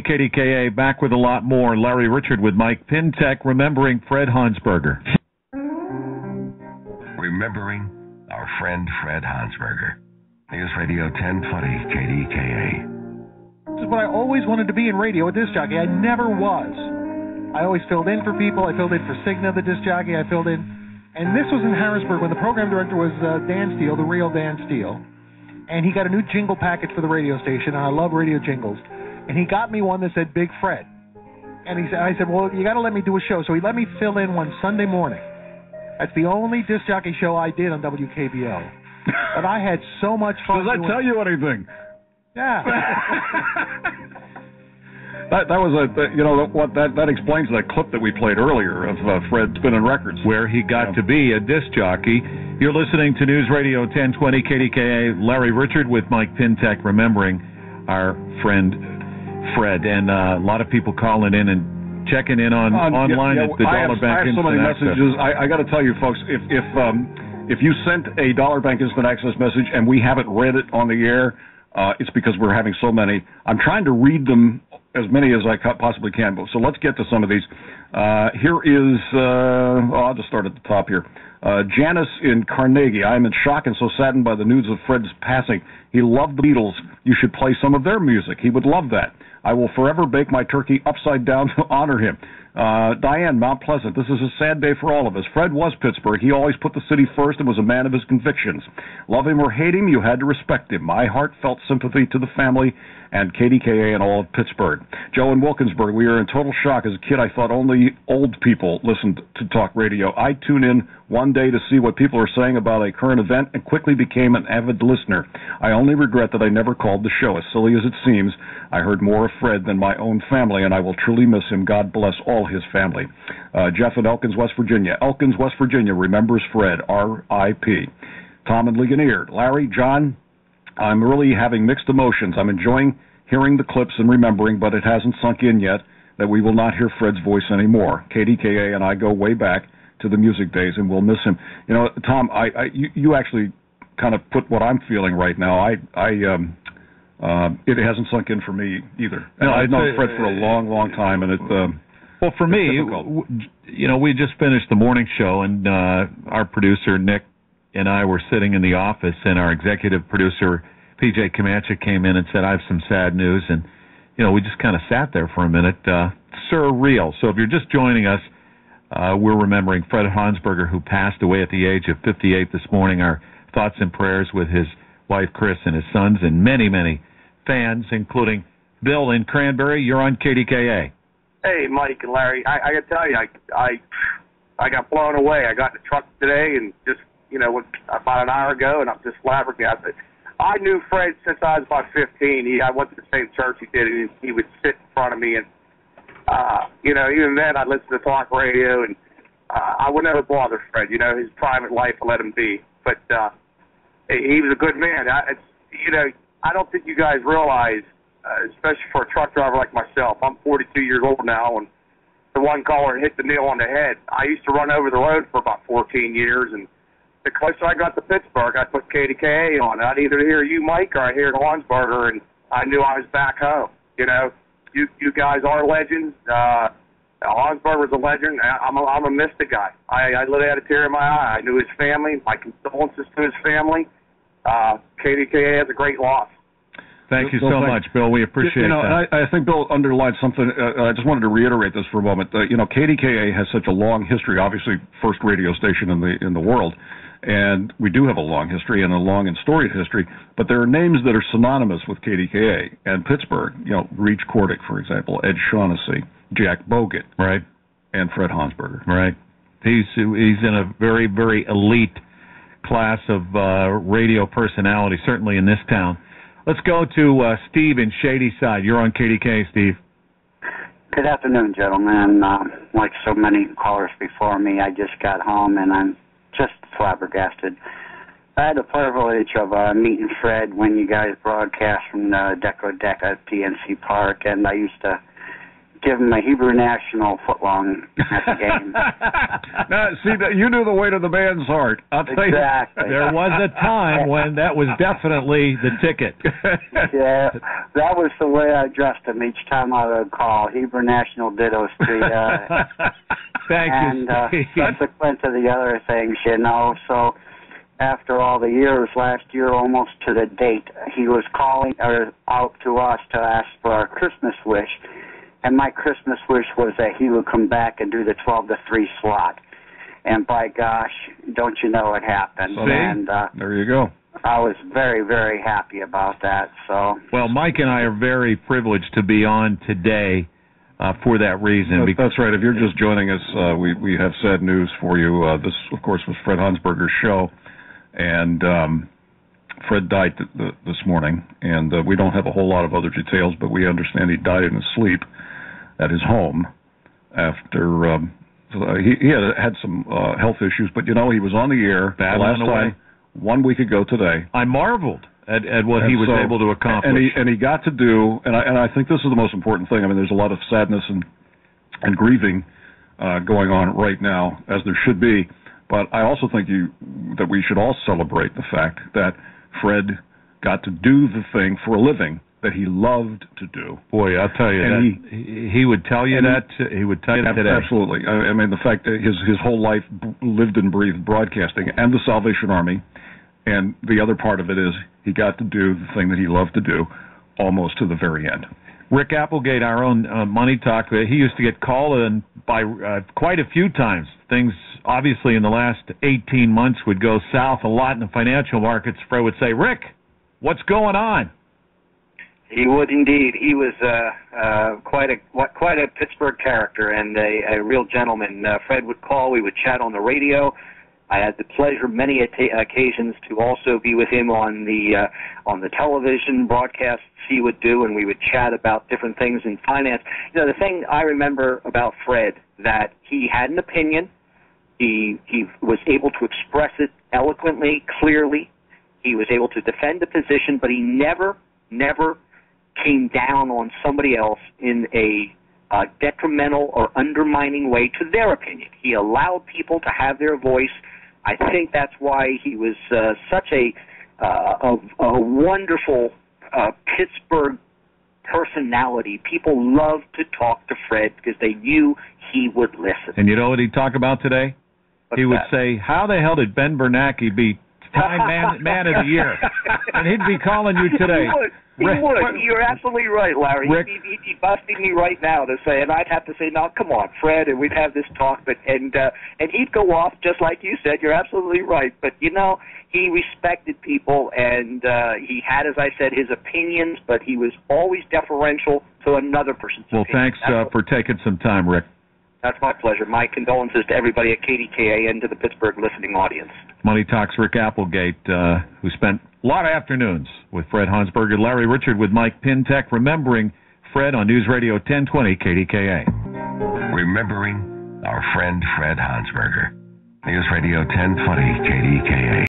KDKA back with a lot more. Larry Richert with Mike Pintek, remembering Fred Honsberger. Remembering our friend Fred Honsberger. News Radio 1020 KDKA. This is what I always wanted to be in radio, a disc jockey. I never was. I always filled in for people. I filled in for Cigna, the disc jockey. I filled in. And this was in Harrisburg when the program director was Dan Steele, the real Dan Steele. And he got a new jingle package for the radio station, and I love radio jingles. And he got me one that said Big Fred. And I said, well, you got to let me do a show. So he let me fill in one Sunday morning. That's the only disc jockey show I did on WKBO. But I had so much fun. Does that tell you anything? Yeah. that was that explains that clip that we played earlier of Fred spinning records. Where he got to be a disc jockey. You're listening to News Radio 1020 KDKA. Larry Richert with Mike Pintek, remembering our friend Fred, and a lot of people calling in and checking in online at the Dollar Bank Instant Access. I have so many messages. I got to tell you, folks, if you sent a Dollar Bank Instant Access message and we haven't read it on the air, it's because we're having so many. I'm trying to read them as many as I possibly can. So let's get to some of these. Here is, I'll just start at the top here. Janice in Carnegie. I am in shock and so saddened by the news of Fred's passing. He loved the Beatles. You should play some of their music. He would love that. I will forever bake my turkey upside down to honor him. Diane, Mount Pleasant. This is a sad day for all of us. Fred was Pittsburgh. He always put the city first and was a man of his convictions. Love him or hate him, you had to respect him. My heart felt sympathy to the family and KDKA and all of Pittsburgh. Joe in Wilkinsburg, we were in total shock. As a kid, I thought only old people listened to talk radio. I tune in one day to see what people are saying about a current event and quickly became an avid listener. I only regret that I never called the show. As silly as it seems, I heard more of Fred than my own family, and I will truly miss him. God bless all his family. Jeff in Elkins, West Virginia. Elkins, West Virginia remembers Fred, R.I.P. Tom in Ligonier. Larry, John, I'm really having mixed emotions. I'm enjoying hearing the clips and remembering, but it hasn't sunk in yet that we will not hear Fred's voice anymore. KDKA and I go way back to the music days, and we'll miss him. You know, Tom, you actually kind of put what I'm feeling right now. It hasn't sunk in for me either. And I've known Fred for a long, long time, and well, for me, you know, we just finished the morning show, and our producer Nick and I were sitting in the office, and our executive producer PJ Comanche came in and said, "I have some sad news," and you know, we just kind of sat there for a minute, surreal. So if you're just joining us, we're remembering Fred Honsberger, who passed away at the age of 58 this morning. Our thoughts and prayers with his wife Chris and his sons and many, many fans, including Bill in Cranberry. You're on KDKA. Hey, Mike and Larry, I got to tell you, I got blown away. I got in the truck today and just, you know, about an hour ago, and I'm just flabbergasted. I knew Fred since I was about 15. I went to the same church he did, and he would sit in front of me, and, you know, even then I'd listen to talk radio, and I would never bother Fred. You know, his private life, I let him be. But he was a good man. You know, I don't think you guys realize, especially for a truck driver like myself, I'm 42 years old now, and the one caller hit the nail on the head. I used to run over the road for about 14 years, and the closer I got to Pittsburgh, I put KDKA on. I'd either hear you, Mike, or I'd hear Honsberger, and I knew I was back home. You know, you guys are legends. Honsberger's a legend. I'm a mystic guy. I literally had a tear in my eye. I knew his family. My condolences to his family. KDKA has a great loss. Thank you so much, Bill. We appreciate that. I think Bill underlined something. I just wanted to reiterate this for a moment. You know, KDKA has such a long history. Obviously, first radio station in the world, and we do have a long history and a long and storied history. But there are names that are synonymous with KDKA and Pittsburgh. You know, Reach Cordick, for example, Ed Shaughnessy, Jack Bogut, right, and Fred Honsberger. Right. He's in a very, very elite class of radio personality, certainly in this town. Let's go to Steve in Shady Side. You're on KDK, Steve. Good afternoon, gentlemen. Like so many callers before me, I just got home, and I'm just flabbergasted. I had the privilege of meeting Fred when you guys broadcast from the Deco Deck at PNC Park, and I used to give him a Hebrew National footlong at the game. Now, see, you knew the weight of the man's heart. I'll tell you. Exactly. There was a time when that was definitely the ticket. Yeah, that was the way I dressed him each time I would call. Hebrew National dittos to you. Thank and, you, Steve. subsequent to the other things, you know, so after all the years, last year almost to the date, he was calling out to us to ask for our Christmas wish, and my Christmas wish was that he would come back and do the 12 to 3 slot. And by gosh, don't you know it happened. See? And there you go. I was very, very happy about that. So. Well, Mike and I are very privileged to be on today for that reason. That's right. If you're just joining us, we have sad news for you. This, of course, was Fred Honsberger's show, and Fred died this morning, and we don't have a whole lot of other details, but we understand he died in his sleep at his home after he had some health issues, but, you know, he was on the air last time, 1 week ago today. I marveled at what he was able to accomplish. And he got to do, and I think this is the most important thing. I mean, there's a lot of sadness and grieving going on right now, as there should be. But I also think that we should all celebrate the fact that Fred got to do the thing for a living that he loved to do. Boy, I'll tell you, he would tell you that. He would tell you that today. Absolutely. I mean, the fact that his whole life lived and breathed broadcasting and the Salvation Army, and the other part of it is he got to do the thing that he loved to do almost to the very end. Rick Applegate, our own Money Talk, he used to get called in by quite a few times. Things, obviously, in the last 18 months would go south a lot in the financial markets. Fred would say, Rick, what's going on? He would indeed. He was quite a Pittsburgh character and a real gentleman. Fred would call. We would chat on the radio. I had the pleasure, many occasions, to also be with him on the television broadcasts he would do, and we would chat about different things in finance. You know, the thing I remember about Fred, that he had an opinion. He was able to express it eloquently, clearly. He was able to defend a position, but he never came down on somebody else in a detrimental or undermining way to their opinion. He allowed people to have their voice. I think that's why he was such a wonderful Pittsburgh personality. People loved to talk to Fred because they knew he would listen. And you know what he'd talk about today? He would say, how the hell did Ben Bernanke be Time man of the Year? And he'd be calling you today. He would. You're absolutely right, Larry. Rick, he'd be busting me right now to say, and I'd have to say, no, come on, Fred, and we'd have this talk, and he'd go off just like you said. You're absolutely right. But, you know, he respected people, and he had, as I said, his opinions, but he was always deferential to another person's opinion. Well, thanks for taking some time, Rick. That's my pleasure. My condolences to everybody at KDKA and to the Pittsburgh listening audience. Money Talks Rick Applegate, who spent a lot of afternoons with Fred Honsberger. Larry Richert with Mike Pintek, remembering Fred on News Radio 1020 KDKA. Remembering our friend Fred Honsberger. News Radio 1020 KDKA.